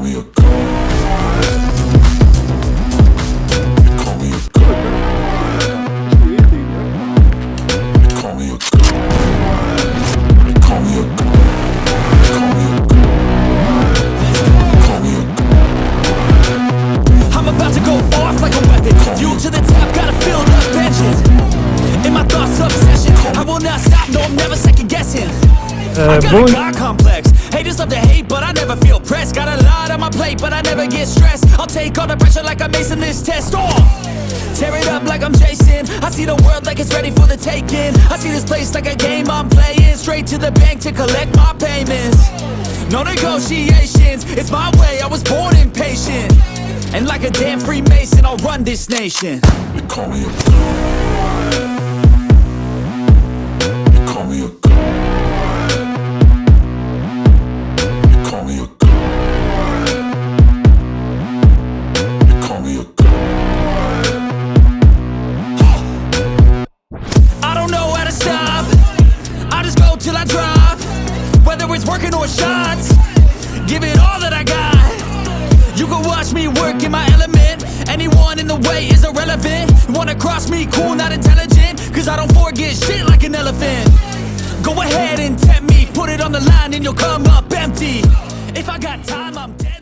me a god. You call me a god. You call me a god. You call me a god. You call me a god. You call me a god. I'm about to go off like a weapon. Fuel to the top, gotta fill up engine. In my thoughts, obsession. I will not stop, no, I'm never second guessing. I got a God complex. Haters love to hate, but I never feel pressed. Got a lot on my plate, but I never get stressed. I'll take all the pressure like I'm acing this test. Tear it up like I'm Jason. I see the world like it's ready for the taking. I see this place like a game I'm playing. Straight to the bank to collect my payments. No negotiations, it's my way, I was born impatient. And like a damn Freemason, I'll run this nation. You call me a god. You call me a god. Working on shots, give it all that I got. You can watch me work in my element. Anyone in the way is irrelevant. You wanna cross me, cool, not intelligent. Cause I don't forget shit like an elephant. Go ahead and tempt me, put it on the line and you'll come up empty. If I got time, I'm dead.